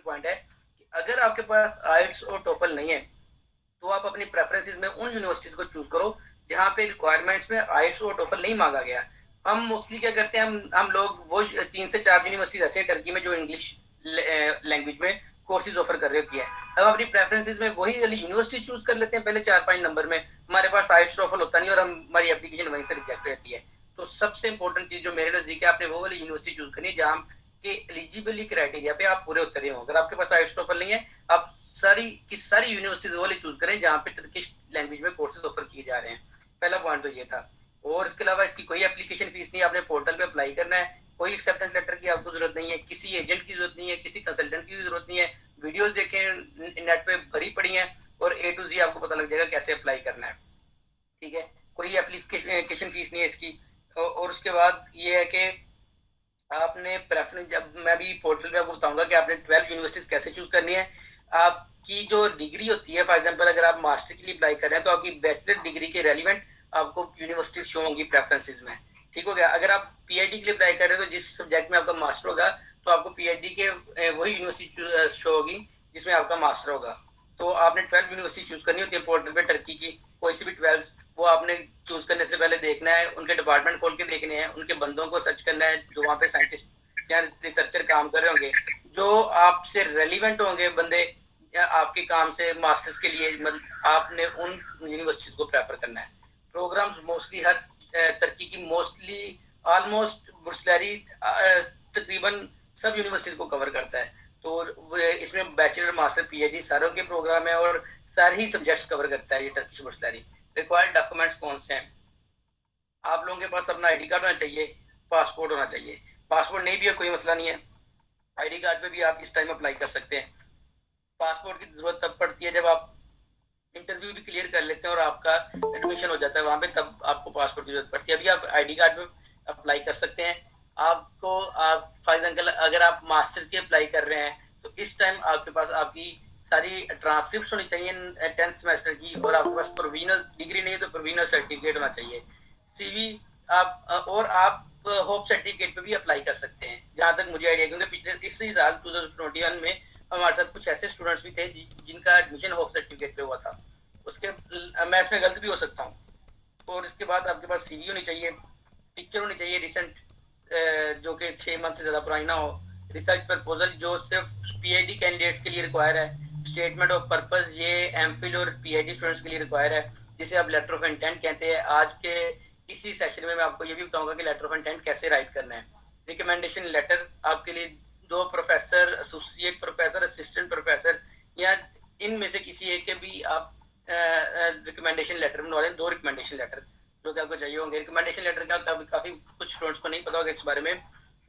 Point है कि अगर आपके पास आइट्स और टोफल नहीं है, तो आप अपनी प्रेफरेंसेस में उन यूनिवर्सिटीज को चूज करो जहाँ पे रिक्वायरमेंट्स में आइट्स और टोफल नहीं मांगा गया। हम मोस्टली क्या करते हैं, हम लोग वो 3 से 4 यूनिवर्सिटीज ऐसे हैं टर्की में जो इंग्लिश लैंग्वेज में कोर्सेज ऑफर कर रही होती है। हम अपनी प्रेफरेंसेस में वही वाली यूनिवर्सिटी चूज कर लेते हैं पहले 4-5 नंबर में, हमारे पास आइट्स टोफल होता नहीं और हमारी एप्लीकेशन वहीं से रिजेक्ट रहती है। तो सबसे इंपॉर्टेंट चीज जो मेरे नजदीक है, आपने वो वाली यूनिवर्सिटी चूज करनी है जहाँ के एलिजिबिलिटी क्राइटेरिया पे आप पूरे उतरे हो। अगर आपके पास आइट्स टोफल नहीं है, आप सारी की सारी यूनिवर्सिटीज वाले चूज करें जहाँ पे टर्किश लैंग्वेज में कोर्सेज ऑफर किए जा रहे हैं। पहला पॉइंट तो ये था। और इसके अलावा इसकी कोई एप्लीकेशन फीस नहीं, आपने पोर्टल पे अप्लाई करना है, कोई एक्सेप्टेंस लेटर की आपको जरूरत नहीं है, किसी एजेंट की जरूरत नहीं है, किसी कंसल्टेंट की जरूरत नहीं है। वीडियोस देखें नेट पे भरी पड़ी हैं और A to Z आपको पता लग जाएगा कैसे अप्लाई करना है। ठीक है, कोई एप्लीकेशन फीस नहीं है इसकी। और उसके बाद ये है कि आपने प्रेफरेंस, जब मैं भी पोर्टल पे आपको बताऊंगा कि आपने 12 यूनिवर्सिटीज कैसे चूज करनी है। आपकी जो डिग्री होती है, फॉर एग्जांपल अगर आप मास्टर के लिए अप्लाई कर रहे हैं तो आपकी बैचलर डिग्री के रेलिवेंट आपको यूनिवर्सिटीज शो होंगी प्रेफरेंसेस में। ठीक हो गया। अगर आप पीएचडी के लिए अप्लाई कर रहे हैं तो जिस सब्जेक्ट में आपका मास्टर होगा तो आपको पीएचडी के वही यूनिवर्सिटी शो होगी जिसमें आपका मास्टर होगा। तो आपने 12 यूनिवर्सिटी चूज करनी होती है पोर्टल पे टर्की की, कोई सी भी 12, वो आपने चूज करने से पहले देखना है, उनके डिपार्टमेंट खोल के देखने हैं, उनके बंदों को सर्च करना है जो वहाँ पे साइंटिस्ट या रिसर्चर काम कर रहे होंगे, जो आपसे रेलिवेंट होंगे बंदे या आपके काम से मास्टर्स के लिए, मतलब आपने उन यूनिवर्सिटीज को प्रेफर करना है। प्रोग्राम्स मोस्टली हर टर्की की मोस्टली ऑलमोस्ट बुर्सलरी तकरीबन सब यूनिवर्सिटीज को कवर करता है। तो इसमें बैचलर मास्टर पीएचडी सारों के प्रोग्राम है और सारे ही सब्जेक्ट्स कवर करता है ये टर्किश बुर्सलरी। रिक्वायर्ड डॉक्यूमेंट्स कौन से हैं? आप लोगों के पास अपना आईडी कार्ड होना चाहिए, पासपोर्ट होना चाहिए। पासपोर्ट नहीं भी है कोई मसला नहीं है, आईडी कार्ड पे भी आप इस टाइम अप्लाई कर सकते हैं। पासपोर्ट की जरूरत तब पड़ती है जब आप इंटरव्यू भी क्लियर कर लेते हैं और आपका एडमिशन हो जाता है वहां पे, तब आपको पासपोर्ट की जरूरत पड़ती है। अभी आप आईडी कार्ड पे अप्लाई कर सकते हैं। आपको आप फॉर एग्जाम्पल अगर आप मास्टर्स के अप्लाई कर रहे हैं तो इस टाइम आपके पास आपकी सारी ट्रांसक्रिप्ट होनी चाहिए 10th सेमेस्टर की, और आपके पास प्रोविजनल डिग्री नहीं है तो प्रोविजनल सर्टिफिकेट होना चाहिए। सीवी आप और आप होप सर्टिफिकेट पे भी अप्लाई कर सकते हैं जहां तक मुझे आइडिया, क्योंकि पिछले इसी साल 2021 में हमारे साथ कुछ ऐसे स्टूडेंट्स भी थे जिनका एडमिशन होप सर्टिफिकेट पे हुआ था। उसके मैं इसमें गलत भी हो सकता हूँ। और इसके बाद आपके पास सीवी होनी चाहिए, पिक्चर होनी चाहिए रिसेंट जो कि 6 मंथ से ज़्यादा पुरानी ना हो। रिसर्च प्रपोजल जो सिर्फ पीएचडी कैंडिडेट्स के लिए रिक्वायर है। स्टेटमेंट ऑफ पर्पस ये एमफिल और पीएचडी स्टूडेंट्स के लिए रिक्वायर है, जिसे आप लेटर ऑफ इंटेंट कहते हैं। आज के इसी सेशन में मैं आपको ये भी बताऊंगा कि लेटर ऑफ इंटेंट कैसे राइट करना है। रिकमेंडेशन लेटर आपके लिए 2 professor, associate professor, assistant professor या इनमें से किसी एक के भी आप रिकमेंडेशन लेटर बनवा लें। 2 रिकमेंडेशन लेटर जो कि आपको चाहिए होंगे। रिकमेंडेशन लेटर का काफी कुछ स्टूडेंट्स को नहीं पता होगा इस बारे में।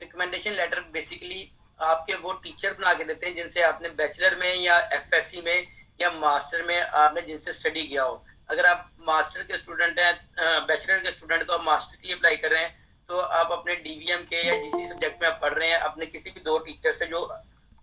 रिकमेंडेशन लेटर बेसिकली आपके वो टीचर बना के देते हैं जिनसे आपने बैचलर में या एफएससी में या मास्टर में आपने जिनसे स्टडी किया हो। अगर आप मास्टर के स्टूडेंट हैं, बैचलर के स्टूडेंट, तो आप मास्टर के लिए अप्लाई कर रहे हैं तो आप अपने डीवीएम के या जिस सब्जेक्ट में आप पढ़ रहे हैं अपने किसी भी 2 टीचर से जो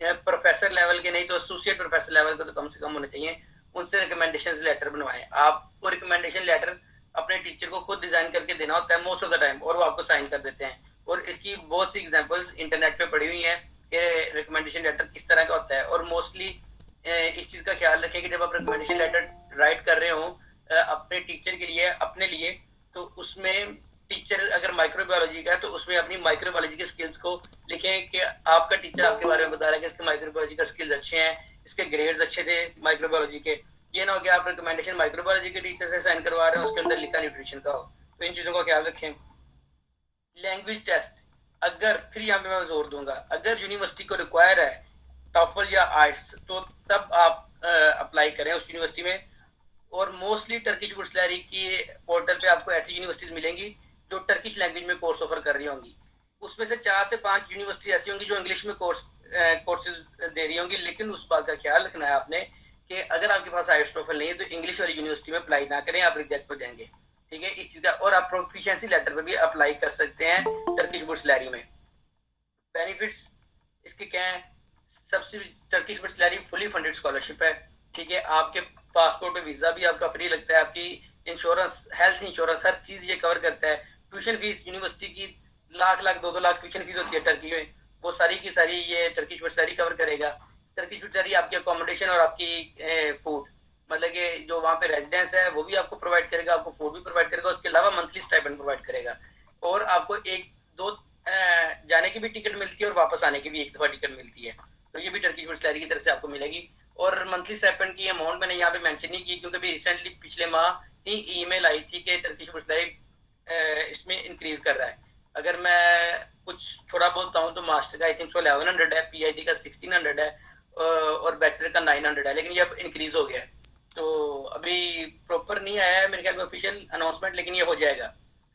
प्रोफेसर लेवल के नहीं तो एसोसिएट प्रोफेसर लेवल के तो कम से कम होने चाहिए, उनसे रिकमेंडेशन लेटर बनवाएं। आपको रिकमेंडेशन लेटर अपने टीचर को खुद डिजाइन करके देना होता है मोस्ट ऑफ द टाइम, और वो आपको साइन कर देते हैं। और इसकी बहुत सी एग्जांपल्स इंटरनेट पे पड़ी हुई हैं कि रिकमेंडेशन लेटर किस तरह का होता है। और मोस्टली इस चीज का ख्याल रखें कि जब आप रिकमेंडेशन लेटर राइट कर रहे हो अपने टीचर के लिए, अपने लिए, तो उसमें टीचर अगर माइक्रोबायोलॉजी का है तो उसमें अपनी माइक्रोबायोलॉजी के स्किल्स को लिखें कि आपका टीचर आपके बारे में बता रहा है कि इसके माइक्रोबायोलॉजी का स्किल्स अच्छे हैं, इसके ग्रेड्स अच्छे थे माइक्रोबायोलॉजी के। ये ना हो कि आप रिकमेंडेशन माइक्रोबायोलॉजी के टीचर से साइन करवा रहे हैं उसके अंदर लिखा न्यूट्रिशन का हो। तो इन चीजों का ख्याल रखें। लैंग्वेज टेस्ट, अगर फिर यहाँ पे मैं जोर दूंगा, अगर यूनिवर्सिटी को रिक्वायर है टॉफल या आइट्स तो तब आप अप्लाई करें उस यूनिवर्सिटी में। और मोस्टली टर्किश बुर्सलरी की पोर्टल पे आपको ऐसी यूनिवर्सिटीज मिलेंगी जो टर्किश लैंग्वेज में कोर्स ऑफर कर रही होंगी। उसमें से 4 से 5 यूनिवर्सिटी ऐसी होंगी जो इंग्लिश में कोर्सेज दे रही होंगी। लेकिन उस बात का ख्याल रखना है आपने कि अगर आपके पास आइट्स टॉफल नहीं है तो इंग्लिश वाली यूनिवर्सिटी में अप्लाई ना करें, आप रिजेक्ट हो जाएंगे। ठीक है, इस चीज का। और आप प्रोफिशिएंसी लेटर पे भी अप्लाई कर सकते हैं टर्किश बुर्सलरी में। बेनिफिट्स इसके क्या है? सबसे टर्किश बुर्सलरी फुली फंडेड स्कॉलरशिप है। ठीक है, आपके पासपोर्ट पे वीजा भी आपका फ्री लगता है, आपकी इंश्योरेंस, हेल्थ इंश्योरेंस, हर चीज ये कवर करता है। ट्यूशन फीस यूनिवर्सिटी की लाख 2-2 लाख ट्यूशन फीस होती है टर्की में, वो सारी की सारी ये टर्किश बुर्सलरी कवर करेगा। टर्किश सैलरी आपकी अकोमोडेशन और आपकी फूड, मतलब कि जो वहाँ पे रेजिडेंस है वो भी आपको प्रोवाइड करेगा, आपको फूड भी प्रोवाइड करेगा, उसके अलावा मंथली स्टाइपेंड प्रोवाइड करेगा। और आपको एक दो जाने की भी टिकट मिलती है और वापस आने की भी एक दफा टिकट मिलती है, तो ये भी टर्किश सैलरी की तरफ से आपको मिलेगी। और मंथली स्टाइपेंड की अमाउंट मैंने यहाँ पे मेंशन नहीं की, क्योंकि अभी रिसेंटली पिछले माह ही ईमेल आई थी कि टर्किश सैलरी इसमें इंक्रीज कर रहा है। अगर मैं कुछ थोड़ा बहुत कहूँ तो मास्टर का आई थिंक 1100 है, पीएचडी का 1600 है, और बैचलर का 900 है, लेकिन ये अब इंक्रीज हो गया है। तो अभी प्रॉपर नहीं आया है मेरे ख्याल में ऑफिशियल अनाउंसमेंट, लेकिन ये हो जाएगा,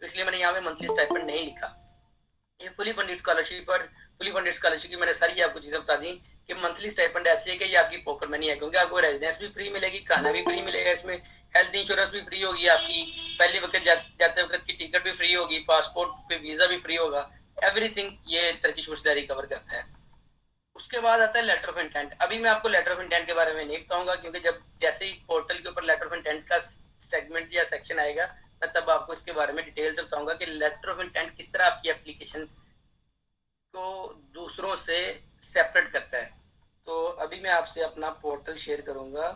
तो इसलिए मैंने यहाँ पे मंथली स्टाइपेंड नहीं लिखा। ये फुली फंडेड स्कॉलरशिप, और फुली फंडेड स्कॉलरशिप की मैंने सारी आपको चीजें बता दी कि मंथली स्टाइपेंड ऐसी है कि ये आपकी पॉकेट मनी है, क्योंकि आपको रेजिडेंस भी फ्री मिलेगी, खाना भी फ्री मिलेगा, इसमें हेल्थ इंश्योरेंस भी फ्री होगी आपकी, पहले वक्त जाते वक्त की टिकट भी फ्री होगी, पासपोर्ट पे वीजा भी फ्री होगा, एवरीथिंग ये टर्किश सैलरी कवर करता है। उसके बाद आता है लेटर ऑफ इंटेंट। अभी मैं आपको लेटर ऑफ इंटेंट के बारे में नहीं बताऊंगा, क्योंकि जब जैसे ही पोर्टल के ऊपर लेटर ऑफ इंटेंट का सेगमेंट या सेक्शन आएगा, मैं तब आपको इसके बारे में डिटेल से बताऊंगा कि लेटर ऑफ इंटेंट किस तरह आपकी एप्लीकेशन को दूसरों से सेपरेट करता है। तो अभी मैं आपसे अपना पोर्टल शेयर करूंगा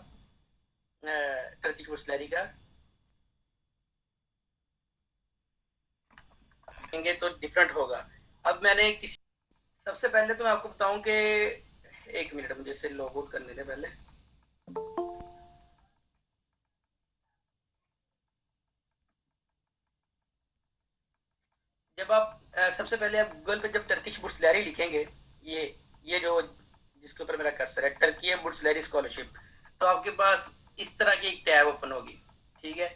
टर्किश सैलरी का, तो डिफरेंट होगा। अब मैंने किसी, सबसे पहले तो मैं आपको बताऊं कि, एक मिनट मुझे इसे लॉग आउट करने दे पहले। जब आप सबसे पहले आप गूगल पे जब टर्किश सैलरी लिखेंगे, ये जो जिसके ऊपर मेरा कर्सर है, टर्की सैलरी स्कॉलरशिप, तो आपके पास इस तरह की एक टैब ओपन होगी, ठीक है।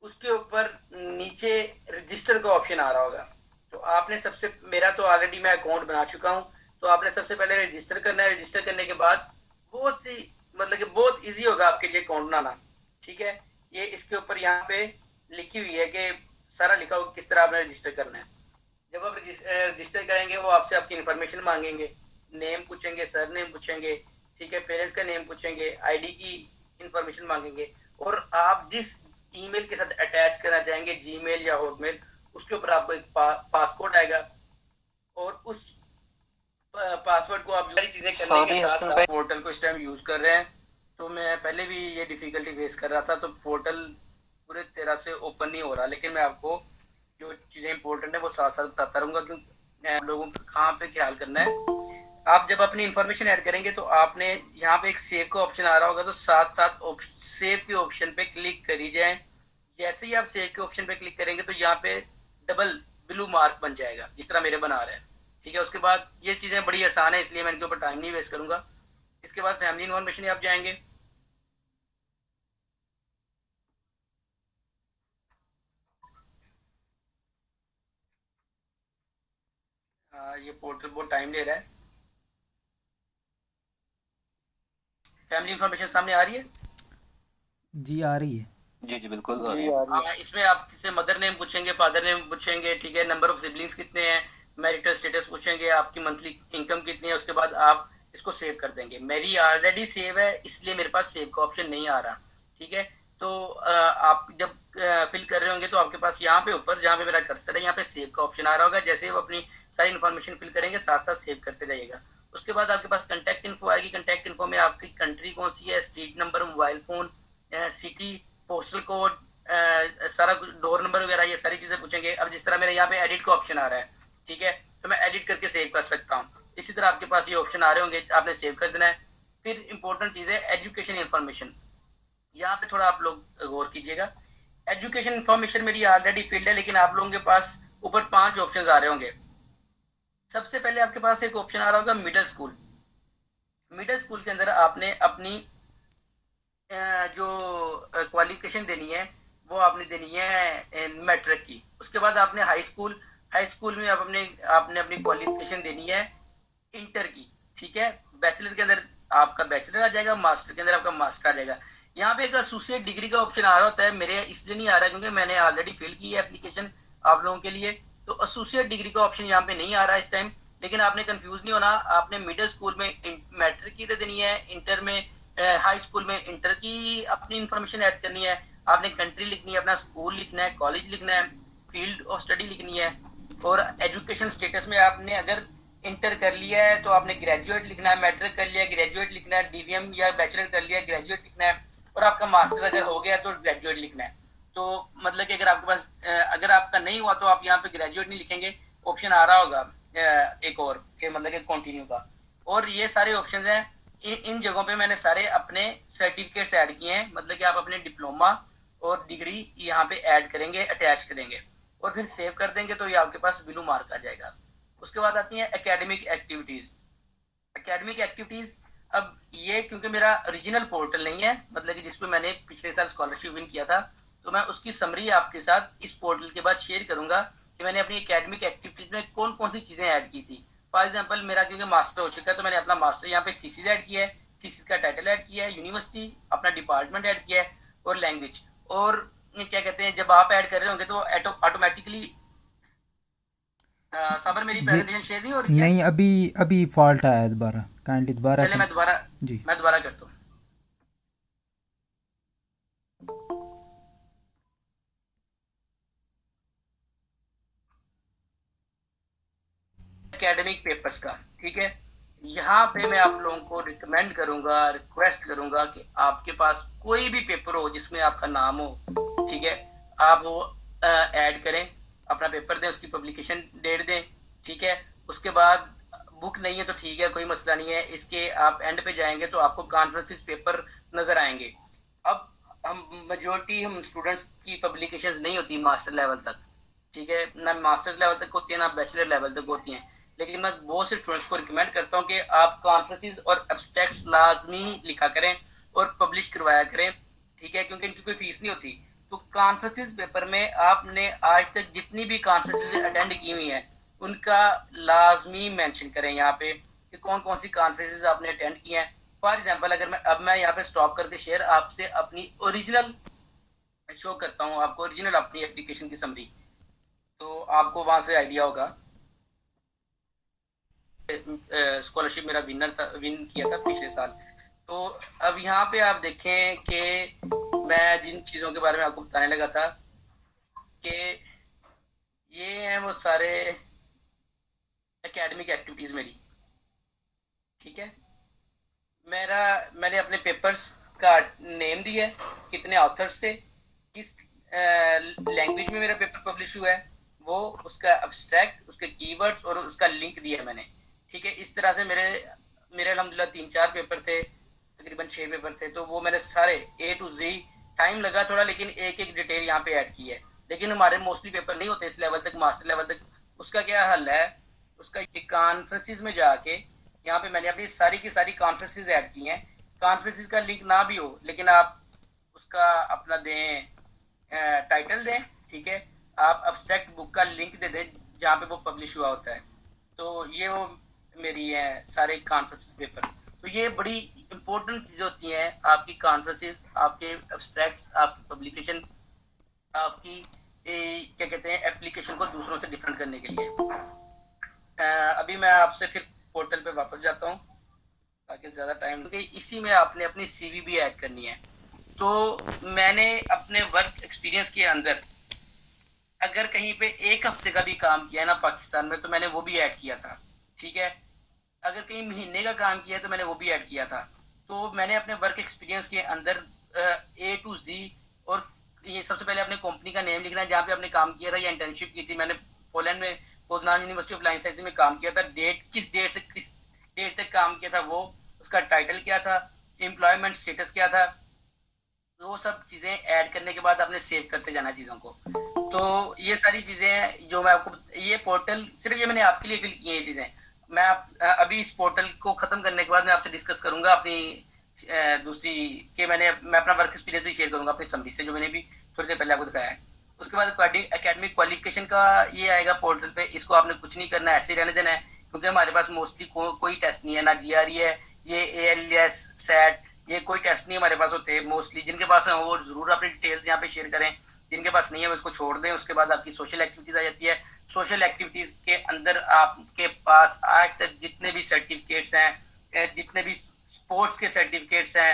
उसके ऊपर नीचे रजिस्टर का ऑप्शन आ रहा होगा, तो आपने सबसे, मेरा तो ऑलरेडी मैं अकाउंट बना चुका हूँ, तो आपने सबसे पहले रजिस्टर करना है। रजिस्टर करने के बाद बहुत सी, मतलब कि बहुत इजी होगा आपके लिए अकाउंट बनाना, ठीक है। ये इसके ऊपर यहाँ पे लिखी हुई है कि सारा लिखा होगा किस तरह आपने रजिस्टर करना है। जब आप रजिस्टर करेंगे वो आपसे आपकी इन्फॉर्मेशन मांगेंगे, नेम पूछेंगे, सर नेम पूछेंगे, ठीक है, पेरेंट्स का नेम पूछेंगे, आईडी की इंफॉर्मेशन मांगेंगे, और आप जिस ईमेल के साथ अटैच करना चाहेंगे, जीमेल या हॉटमेल, उसके ऊपर आपको एक पासकोड आएगा, और उस पासवर्ड को आप सारी चीजें करने के साथ साथ पोर्टल को इस टाइम यूज कर रहे हैं। तो मैं पहले भी ये डिफिकल्टी फेस कर रहा था, तो पोर्टल पूरे तरह से ओपन नहीं हो रहा, लेकिन मैं आपको जो चीजें इंपॉर्टेंट है वो साथ साथ बताता रहूंगा, क्योंकि आप लोगों को कहाँ पे ख्याल करना है। आप जब अपनी इंफॉर्मेशन ऐड करेंगे तो आपने यहाँ पे एक सेव का ऑप्शन आ रहा होगा, तो साथ साथ सेव के ऑप्शन पे क्लिक करी जाए। जैसे ही आप सेव के ऑप्शन पे क्लिक करेंगे तो यहाँ पे डबल ब्लू मार्क बन जाएगा, जिस तरह मेरे बना रहा है, ठीक है। उसके बाद ये चीजें बड़ी आसान है, इसलिए मैं इनके ऊपर टाइम नहीं वेस्ट करूंगा। इसके बाद फैमिली इन्फॉर्मेशन आप जाएंगे, ये पोर्टल बहुत टाइम ले रहा है। फैमिली इन्फॉर्मेशन सामने आ रही है? जी आ रही है। जी जी बिल्कुल जी हाँ, इसमें आप किसी मदर नेम पूछेंगे, फादर नेम पूछेंगे, ठीक है, नंबर ऑफ सिबलिंग्स कितने हैं, मैरिटल स्टेटस पूछेंगे, आपकी मंथली इनकम कितनी है। उसके बाद आप इसको सेव कर देंगे। मेरी ऑलरेडी सेव है, इसलिए मेरे पास सेव का ऑप्शन नहीं आ रहा, ठीक है। तो आप जब फिल कर रहे होंगे तो आपके पास यहाँ पे ऊपर जहाँ पे मेरा कर्सर है, यहाँ पे सेव का ऑप्शन आ रहा होगा। जैसे वो अपनी सारी इन्फॉर्मेशन फिल करेंगे, साथ साथ सेव करते जाइएगा। उसके बाद आपके पास कंटैक्ट इन्फो आएगी। कंटैक्ट इन्फो में आपकी कंट्री कौन सी है, street number, mobile phone, city, postal code, सारा डोर नंबर वगैरह, ये सारी चीजें पूछेंगे। अब जिस तरह मेरे यहाँ पे एडिट का ऑप्शन आ रहा है, ठीक है, तो मैं एडिट करके सेव कर सकता हूँ। इसी तरह आपके पास ये ऑप्शन आ रहे होंगे, आपने सेव कर देना है। फिर इंपॉर्टेंट चीज है एजुकेशन इन्फॉर्मेशन, यहाँ पे थोड़ा आप लोग गौर कीजिएगा। एजुकेशन इन्फॉर्मेशन मेरी ऑलरेडी फील्ड है, लेकिन आप लोगों के पास ऊपर 5 ऑप्शन आ रहे होंगे। सबसे पहले आपके पास एक ऑप्शन आ रहा होगा मिडिल स्कूल। मिडिल स्कूल के अंदर आपने अपनी जो क्वालिफिकेशन देनी है वो आपने देनी है मैट्रिक की। उसके बाद आपने हाई स्कूल, हाई स्कूल में आपने अपनी क्वालिफिकेशन देनी है इंटर की, ठीक है। बैचलर के अंदर आपका बैचलर आ जाएगा, मास्टर के अंदर आपका मास्टर आ जाएगा। यहाँ पे एक एसोसिएट डिग्री का ऑप्शन आ रहा होता है, मेरे इसलिए नहीं आ रहा क्योंकि मैंने ऑलरेडी फिल की है एप्लीकेशन आप लोगों के लिए, तो एसोसिएट डिग्री का ऑप्शन यहाँ पे नहीं आ रहा इस टाइम। लेकिन आपने कंफ्यूज नहीं होना, आपने मिडिल स्कूल में मैट्रिक की दे देनी है, इंटर में, हाई स्कूल में इंटर की अपनी इंफॉर्मेशन ऐड करनी है। आपने कंट्री लिखनी है, अपना स्कूल लिखना है, कॉलेज लिखना है, फील्ड ऑफ स्टडी लिखनी है, और एजुकेशन स्टेटस में आपने अगर इंटर कर लिया है तो आपने ग्रेजुएट लिखना है, मैट्रिक कर लिया ग्रेजुएट लिखना है, डीवीएम या बैचलर कर लिया ग्रेजुएट लिखना है, और आपका मास्टर अगर हो गया तो ग्रेजुएट लिखना है। तो मतलब कि अगर आपके पास अगर आपका नहीं हुआ तो आप यहाँ पे ग्रेजुएट नहीं लिखेंगे, ऑप्शन आ रहा होगा एक और के मतलब कि कंटिन्यू का। और ये सारे ऑप्शन हैं, इन जगहों पे मैंने सारे अपने सर्टिफिकेट्स ऐड किए हैं, मतलब कि आप अपने डिप्लोमा और डिग्री यहाँ पे ऐड करेंगे, अटैच करेंगे और फिर सेव कर देंगे तो ये आपके पास ब्लू मार्क आ जाएगा। उसके बाद आती है एकेडमिक एक्टिविटीज। एकेडमिक एक्टिविटीज, अब ये क्योंकि मेरा ओरिजिनल पोर्टल नहीं है, मतलब कि जिसपे मैंने पिछले साल स्कॉलरशिप विन किया था, तो मैं उसकी समरी आपके साथ इस पोर्टल के बाद शेयर करूंगा कि मैंने अपनी एकेडमिक एक्टिविटीज में कौन कौन सी चीजें ऐड की थी। फॉर एग्जाम्पल मेरा क्योंकि मास्टर हो चुका है तो मैंने अपना मास्टर यहाँ पे थीसिस ऐड किया है, थीसिस का टाइटल ऐड किया है, यूनिवर्सिटी, अपना डिपार्टमेंट ऐड किया है और लैंग्वेज। और क्या कहते हैं, जब आप ऐड कर रहे होंगे तो ऑटोमेटिकली साबर मेरी ये प्रेजेंटेशन शेयर नहीं हो रही है। नहीं, अभी अभी फॉल्ट आया है दोबारा, काइंडली दोबारा चले कर। मैं दोबारा जी। मैं दोबारा करता हूँ। एकेडमिक पेपर्स का, ठीक है। यहाँ पे मैं आप लोगों को रिकमेंड करूंगा, रिक्वेस्ट करूंगा कि आपके पास कोई भी पेपर हो जिसमें आपका नाम हो, ठीक है, आप वो ऐड करें, अपना पेपर दें, उसकी पब्लिकेशन डेट दें, ठीक है। उसके बाद बुक नहीं है तो ठीक है, कोई मसला नहीं है, इसके आप एंड पे जाएंगे तो आपको कॉन्फ्रेंसिस पेपर नजर आएंगे। अब हम मेजोरिटी हम स्टूडेंट्स की पब्लिकेशंस नहीं होती मास्टर लेवल तक, ठीक है, ना मास्टर्स लेवल तक होती है ना बैचलर लेवल तक होती हैं। लेकिन मैं बहुत से स्टूडेंट्स को रिकमेंड करता हूँ कि आप कॉन्फ्रेंसेस और एब्स्ट्रैक्ट्स लाजमी लिखा करें और पब्लिश करवाया करें, ठीक है, क्योंकि इनकी कोई फीस नहीं होती। तो कॉन्फ्रेंसेस पेपर में आपने आज तक जितनी भी कॉन्फ्रेंसेस अटेंड की हुई हैं उनका लाजमी मेंशन करें यहाँ पे कि कौन कौन सी कॉन्फ्रेंसेस आपने अटेंड की हैं। फॉर एग्जाम्पल अगर मैं यहाँ पे स्टॉप करके शेयर आपसे अपनी ओरिजिनल शो करता हूँ, आपको ओरिजिनल अपनी एप्लीकेशन की समरी, तो आपको वहां से आइडिया होगा। स्कॉलरशिप मेरा विनर था, विन किया था पिछले साल। तो अब यहाँ पे आप देखें कि मैं जिन चीज़ों के बारे में आपको बताने लगा था कि ये हैं वो सारे एकेडमिक एक्टिविटीज़ मेरी, ठीक है। मेरा मैंने अपने पेपर्स का नेम दिया है, कितने ऑथर्स थे, किस लैंग्वेज में मेरा पेपर पब्लिश हुआ है, वो उसका अब्स्ट्रैक्ट, उसके कीवर्ड्स और उसका लिंक दिया है मैंने, ठीक है। इस तरह से मेरे मेरे अल्हम्दुलिल्लाह 3-4 पेपर थे, तकरीबन 6 पेपर थे, तो वो मैंने सारे ए टू जी, टाइम लगा थोड़ा लेकिन एक एक डिटेल यहाँ पे ऐड की है। लेकिन हमारे मोस्टली पेपर नहीं होते इस लेवल तक, मास्टर लेवल तक। उसका क्या हल है, उसका कॉन्फ्रेंसिस में जाके यहाँ पे मैंने अपनी सारी की सारी कॉन्फ्रेंसेज ऐड की हैं। कॉन्फ्रेंसेज का लिंक ना भी हो लेकिन आप उसका अपना दें, टाइटल दें, ठीक है, आप अब्स्ट्रैक्ट बुक का लिंक दे दें जहाँ पे वो पब्लिश हुआ होता है। तो ये वो मेरी है सारे कॉन्फ्रेंसेज पेपर। तो ये बड़ी इंपॉर्टेंट चीज़ होती हैं आपकी कॉन्फ्रेंसेज, आपके अब्स्ट्रैक्ट्स, आपकी पब्लिकेशन, आपकी क्या कहते हैं एप्लीकेशन को दूसरों से डिफरेंट करने के लिए। अभी मैं आपसे फिर पोर्टल पे वापस जाता हूँ ताकि ज़्यादा टाइम, क्योंकि इसी में आपने अपनी सीवी भी ऐड करनी है। तो मैंने अपने वर्क एक्सपीरियंस के अंदर अगर कहीं पे 1 हफ्ते का भी काम किया है ना पाकिस्तान में तो मैंने वो भी ऐड किया था, ठीक है। अगर कहीं महीने का काम किया है तो मैंने वो भी ऐड किया था। तो मैंने अपने वर्क एक्सपीरियंस के अंदर ए टू जी, और ये सबसे पहले अपने कंपनी का नेम लिखना है जहाँ पे आपने काम किया था या इंटर्नशिप की थी। मैंने पोलैंड में Poznan university of life sciences में काम किया था, डेट किस डेट से किस डेट तक काम किया था, वो उसका टाइटल क्या था, एम्प्लॉयमेंट स्टेटस क्या था, वो सब चीज़ें ऐड करने के बाद आपने सेव करते जाना चीज़ों को। तो ये सारी चीज़ें जो मैं आपको, ये पोर्टल सिर्फ ये मैंने आपके लिए फिल की है ये चीज़ें। मैं अभी इस पोर्टल को ख़त्म करने के बाद मैं आपसे डिस्कस करूंगा अपनी दूसरी कि मैं अपना वर्क एक्सपीरियंस भी शेयर करूंगा अपनी समरी से जो मैंने भी थोड़ी देर पहले आपको दिखाया है। उसके बाद एकेडमिक क्वालिफिकेशन का ये आएगा पोर्टल पे, इसको आपने कुछ नहीं करना है, ऐसे ही रहने देना है, क्योंकि हमारे पास मोस्टली कोई टेस्ट नहीं है, ना जीआरई है, ये एएलएस सैट, ये कोई टेस्ट नहीं हमारे पास होते। मोस्टली जिनके पास है वो जरूर अपनी डिटेल्स यहाँ पे शेयर करें, जिनके पास नहीं है वो इसको छोड़ दें। उसके बाद आपकी सोशल एक्टिविटीज आ जाती है। सोशल एक्टिविटीज के अंदर आपके पास आज तक जितने भी सर्टिफिकेट्स हैं, जितने भी स्पोर्ट्स के सर्टिफिकेट्स हैं,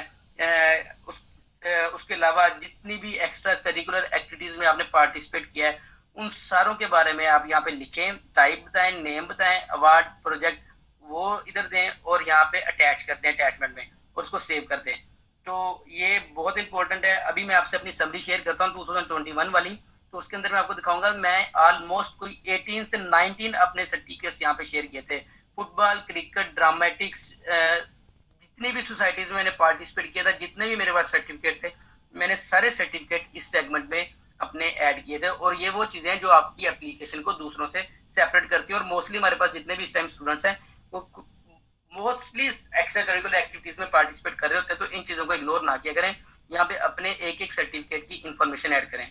उसके अलावा जितनी भी एक्स्ट्रा करिकुलर एक्टिविटीज में आपने पार्टिसिपेट किया है उन सारों के बारे में आप यहाँ पे लिखें, टाइप बताएं, नेम बताएं, अवार्ड, प्रोजेक्ट, वो इधर दें और यहाँ पे अटैच कर दें अटैचमेंट में और उसको सेव कर दें। तो ये बहुत इंपॉर्टेंट है। अभी मैं आपसे अपनी समरी शेयर करता हूँ 2021 वाली, तो उसके अंदर मैं आपको दिखाऊंगा मैं ऑलमोस्ट कोई 18 से 19 अपने सर्टिफिकेट्स यहाँ पे शेयर किए थे। फुटबॉल, क्रिकेट, ड्रामेटिक्स, जितनी भी सोसाइटीज में मैंने पार्टिसिपेट किया था, जितने भी मेरे पास सर्टिफिकेट थे, मैंने सारे सर्टिफिकेट इस सेगमेंट में अपने ऐड किए थे। और ये वो चीजें हैं जो आपकी एप्लीकेशन को दूसरों से सेपरेट करती है। और मोस्टली हमारे पास जितने भी इस टाइम स्टूडेंट्स हैं वो मोस्टली एक्स्ट्रा करिकुलर एक्टिविटीज में पार्टिसिपेट कर रहे होते हैं, तो इन चीजों को इग्नोर ना किया करें। यहाँ पे अपने एक एक सर्टिफिकेट की इंफॉर्मेशन ऐड करें।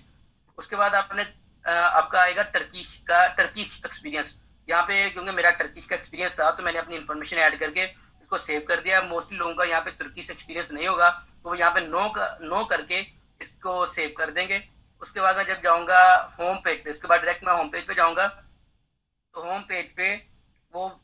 उसके बाद आपने आपका आएगा टर्किश एक्सपीरियंस। यहाँ पे क्योंकि मेरा टर्किश का एक्सपीरियंस था तो मैंने अपनी इन्फॉर्मेशन ऐड करके इसको सेव कर दिया। मोस्टली लोगों का यहाँ पे तुर्किश एक्सपीरियंस नहीं होगा, तो वो यहाँ पे नो करके इसको सेव कर देंगे। उसके बाद मैं जब जाऊंगा होम पेज पे, इसके बाद डायरेक्ट मैं होम पेज पे जाऊंगा, तो होम पेज पे वो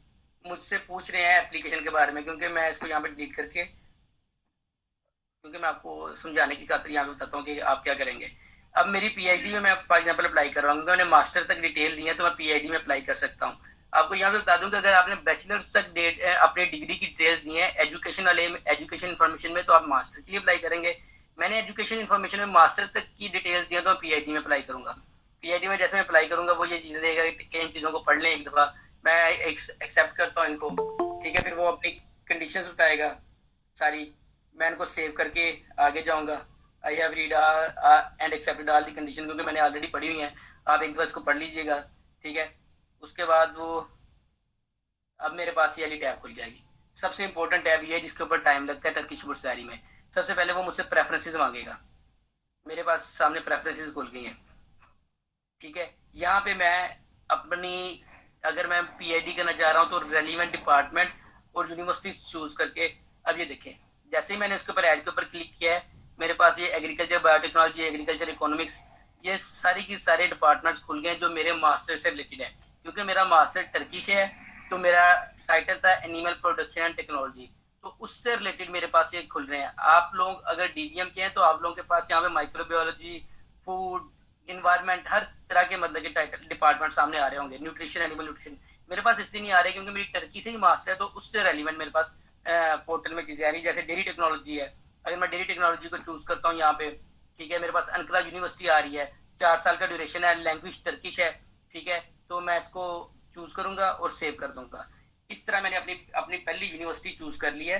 मुझसे पूछ रहे हैं एप्लीकेशन के बारे में, क्योंकि मैं इसको यहाँ पे डिलीट करके, क्योंकि मैं आपको समझाने की खातिर यहाँ पे बताता हूँ कि आप क्या करेंगे। अब मेरी पीएचडी में मैं फॉर एग्जांपल अप्लाई कर रहा हूँ, मैंने मास्टर तक डिटेल दी है, तो मैं पीएचडी में अप्लाई कर सकता हूँ। आपको यहाँ पे बता दूं कि अगर आपने बैचलर्स तक अपने डिग्री की डिटेल्स दी है एजुकेशन वाले एजुकेशन इन्फॉर्मेशन में, तो आप मास्टर के लिए अप्लाई करेंगे। मैंने एजुकेशन इन्फॉर्मेशन में मास्टर तक की डिटेल्स दी है, तो मैं पीएचडी में अप्लाई करूंगा। पीएचडी में जैसे मैं अप्लाई करूंगा वो ये चीज़ें देगा कि इन चीज़ों को पढ़ लें एक दफ़ा, मैं एक्सेप्ट करता हूँ इनको, ठीक है। फिर वो अपनी कंडीशंस बताएगा सारी, मैं इनको सेव करके आगे जाऊंगा। I have read and accepted all the condition, क्योंकि मैंने ऑलरेडी पढ़ी हुई हैं, आप एक दफ़ा इसको पढ़ लीजिएगा, ठीक है। उसके बाद वो अब मेरे पास ये वाली टैब खुल जाएगी। सबसे इंपॉर्टेंट टैब ये है जिसके ऊपर टाइम लगता है टर्किश बुर्सदारी में। सबसे पहले वो मुझसे प्रेफरेंसेस मांगेगा। मेरे पास सामने प्रेफरेंसेस खुल गई हैं, ठीक है। यहाँ पे मैं अपनी, अगर मैं पीएचडी करना चाह रहा हूँ तो रेलिवेंट डिपार्टमेंट और यूनिवर्सिटी चूज करके, अब ये देखें जैसे ही मैंने इसके ऊपर ऐड के ऊपर क्लिक किया है, मेरे पास ये एग्रीकल्चर, बायोटेक्नोलॉजी, एग्रीकल्चर, इकोनॉमिक्स, ये सारी की सारे डिपार्टमेंट्स खुल गए जो मेरे मास्टर से रिलेटेड है। क्योंकि मेरा मास्टर टर्किश है, तो मेरा टाइटल था एनिमल प्रोडक्शन एंड टेक्नोलॉजी, तो उससे रिलेटेड मेरे पास ये खुल रहे हैं। आप लोग अगर डीवीएम के हैं तो आप लोगों के पास यहाँ पे माइक्रोबायोलॉजी, फूड, इन्वायरमेंट, हर तरह के मतलब के टाइटल डिपार्टमेंट सामने आ रहे होंगे। न्यूट्रिशन, एनिमल न्यूट्रिशन मेरे पास इसलिए नहीं आ रहे क्योंकि मेरी टर्की से ही मास्टर है, तो उससे रेलिवेंट मेरे पास पोर्टल में चीजें आ रही। जैसे डेयरी टेक्नोलॉजी है, अगर मैं डेयरी टेक्नोलॉजी को चूज करता हूँ यहाँ पे, ठीक है, मेरे पास अनकरा यूनिवर्सिटी आ रही है, 4 साल का ड्यूरेशन है, लैंग्वेज टर्किश है, ठीक है। तो मैं इसको चूज करूंगा और सेव कर दूंगा। इस तरह मैंने अपनी अपनी पहली यूनिवर्सिटी चूज कर ली है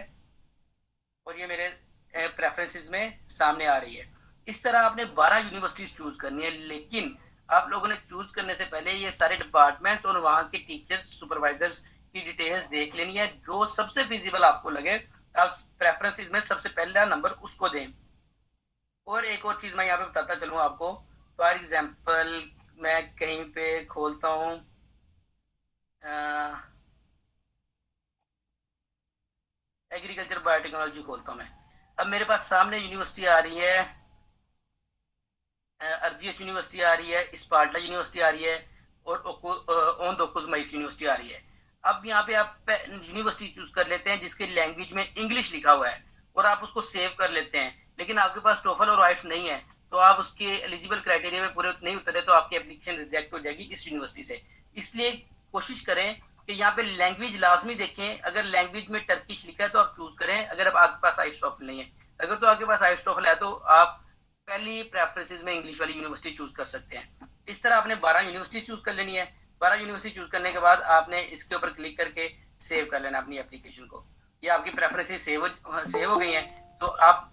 और ये मेरे प्रेफरेंसेस में सामने आ रही है। इस तरह आपने 12 यूनिवर्सिटीज चूज करनी है, लेकिन आप लोगों ने चूज करने से पहले ये सारे डिपार्टमेंट्स और वहां के टीचर्स, सुपरवाइजर्स की डिटेल्स देख लेनी है। जो सबसे फिजिबल आपको लगे आप प्रेफरेंसेस में सबसे पहला नंबर उसको दें। और एक और चीज मैं यहाँ पे बताता चलूँ आपको। फॉर एग्जाम्पल मैं कहीं पे खोलता हूँ एग्रीकल्चर, बायोटेक्नोलॉजी खोलता हूँ मैं। अब मेरे पास सामने यूनिवर्सिटी आ रही है, अर्जियस यूनिवर्सिटी आ रही है, स्पार्टा यूनिवर्सिटी आ रही है और ओन दोकुज मईस यूनिवर्सिटी आ रही है। अब यहाँ पे आप यूनिवर्सिटी चूज कर लेते हैं जिसके लैंग्वेज में इंग्लिश लिखा हुआ है और आप उसको सेव कर लेते हैं, लेकिन आपके पास टोफल और आइट्स नहीं है, तो आप उसके एलिजिबल क्राइटेरिया में पूरे नहीं उतरे तो आपकी एप्लीकेशन रिजेक्ट हो जाएगी इस यूनिवर्सिटी से। इसलिए कोशिश करें कि यहाँ पे लैंग्वेज लाजमी देखें। अगर लैंग्वेज में टर्किश लिखा है तो आप चूज करें, अगर आपके पास आइट्स टोफल नहीं है। अगर तो आपके पास आइट्स टोफल है तो आप पहली प्रेफरेंसेस में इंग्लिश वाली यूनिवर्सिटी चूज कर सकते हैं। इस तरह आपने 12 यूनिवर्सिटी चूज कर लेनी है। 12 यूनिवर्सिटी चूज करने के बाद आपने इसके ऊपर क्लिक करके सेव कर लेना अपनी एप्लीकेशन को। ये आपकी प्रेफरेंसेस सेव हो गई हैं। तो आप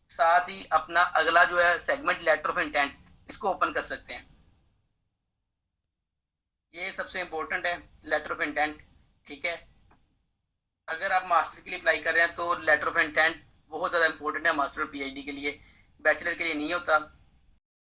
साथ ही अपना अगला जो है सेगमेंट, लेटर ऑफ इंटेंट, इसको ओपन कर सकते हैं। ये सबसे इंपॉर्टेंट है, लेटर ऑफ इंटेंट, ठीक है। अगर आप मास्टर के लिए अप्लाई कर रहे हैं तो लेटर ऑफ इंटेंट बहुत ज़्यादा इंपॉर्टेंट है मास्टर और पीएचडी के लिए। बैचलर के लिए नहीं होता।